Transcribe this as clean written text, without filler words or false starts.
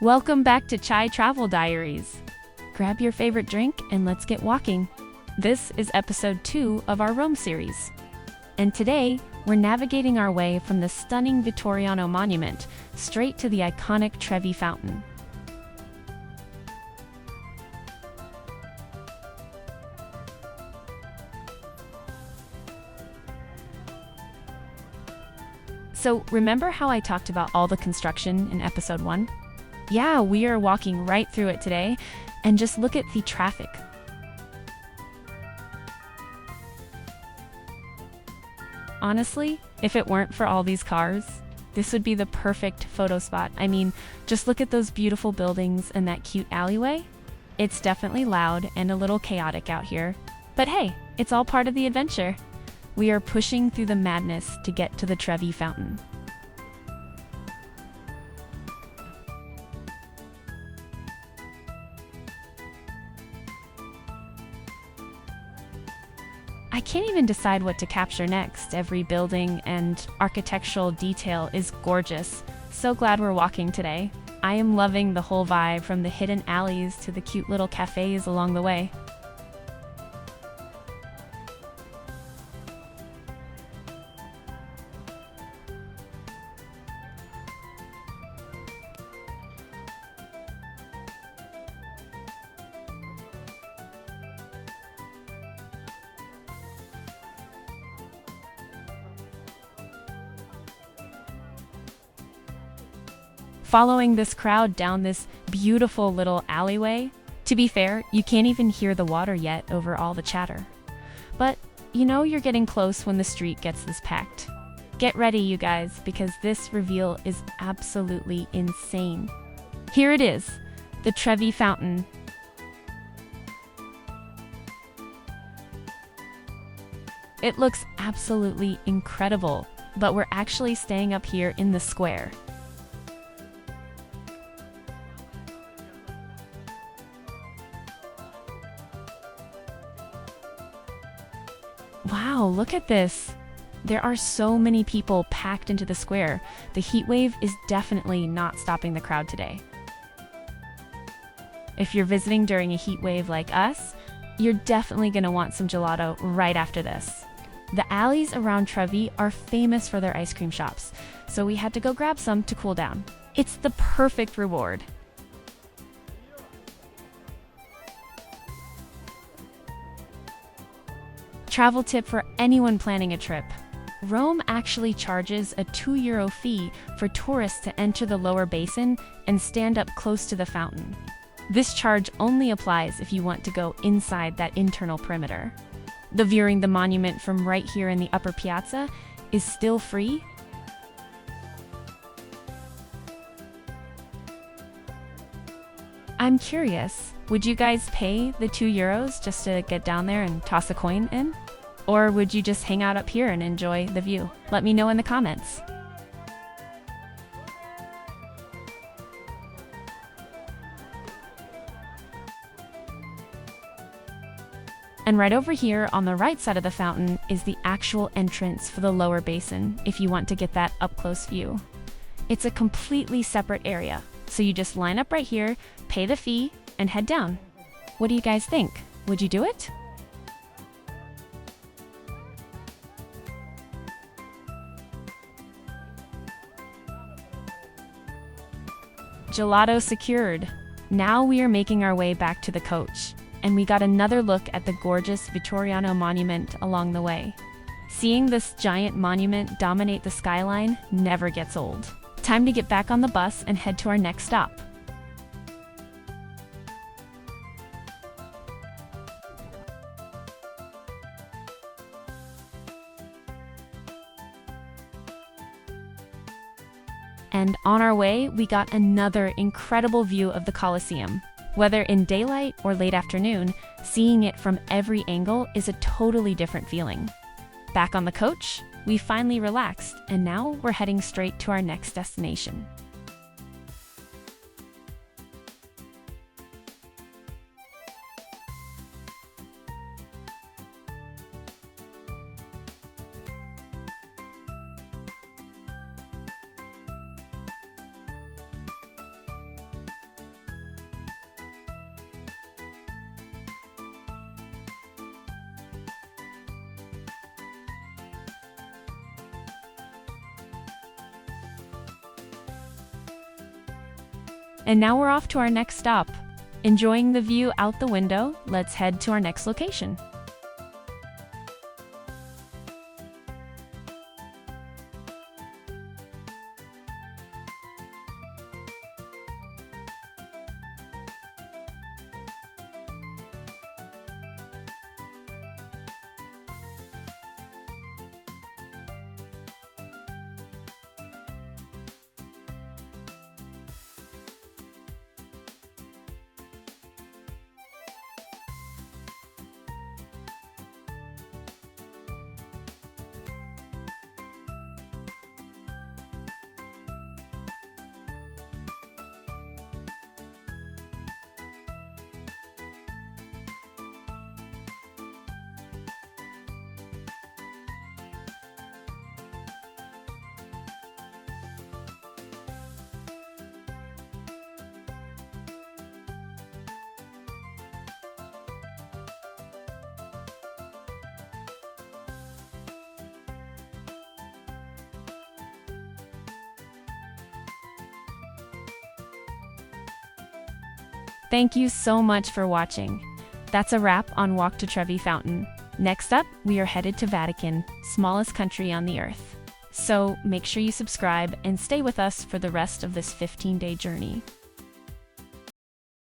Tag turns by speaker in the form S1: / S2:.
S1: Welcome back to Chai Travel Diaries. Grab your favorite drink and let's get walking. This is episode 2 of our Rome series. And today, we're navigating our way from the stunning Vittoriano Monument straight to the iconic Trevi Fountain. So, remember how I talked about all the construction in episode 1? Yeah, we are walking right through it today, and just look at the traffic. Honestly, if it weren't for all these cars, this would be the perfect photo spot. I mean, just look at those beautiful buildings and that cute alleyway. It's definitely loud and a little chaotic out here, but hey, it's all part of the adventure. We are pushing through the madness to get to the Trevi Fountain. I can't even decide what to capture next. Every building and architectural detail is gorgeous. So glad we're walking today. I am loving the whole vibe, from the hidden alleys to the cute little cafes along the way. Following this crowd down this beautiful little alleyway. To be fair, you can't even hear the water yet over all the chatter. But you know you're getting close when the street gets this packed. Get ready, you guys, because this reveal is absolutely insane. Here it is, the Trevi Fountain. It looks absolutely incredible, but we're actually staying up here in the square. Wow, look at this. There are so many people packed into the square. The heatwave is definitely not stopping the crowd today. If you're visiting during a heatwave like us, you're definitely going to want some gelato right after this. The alleys around Trevi are famous for their ice cream shops, so we had to go grab some to cool down. It's the perfect reward. Travel tip for anyone planning a trip. Rome actually charges a €2 fee for tourists to enter the lower basin and stand up close to the fountain. This charge only applies if you want to go inside that internal perimeter. The viewing the monument from right here in the upper piazza is still free. I'm curious, would you guys pay the €2 just to get down there and toss a coin in? Or would you just hang out up here and enjoy the view? Let me know in the comments. And right over here on the right side of the fountain is the actual entrance for the lower basin, if you want to get that up-close view. It's a completely separate area, so you just line up right here, pay the fee, and head down. What do you guys think? Would you do it? Gelato secured. Now we are making our way back to the coach, and we got another look at the gorgeous Vittoriano Monument along the way. Seeing this giant monument dominate the skyline never gets old. Time to get back on the bus and head to our next stop. And on our way, we got another incredible view of the Colosseum. Whether in daylight or late afternoon, seeing it from every angle is a totally different feeling. Back on the coach, we finally relaxed, and now we're heading straight to our next destination. And now we're off to our next stop. Enjoying the view out the window, let's head to our next location. Thank you so much for watching. That's a wrap on Walk to Trevi Fountain. Next up, we are headed to Vatican, smallest country on the earth. So make sure you subscribe and stay with us for the rest of this 15-day journey.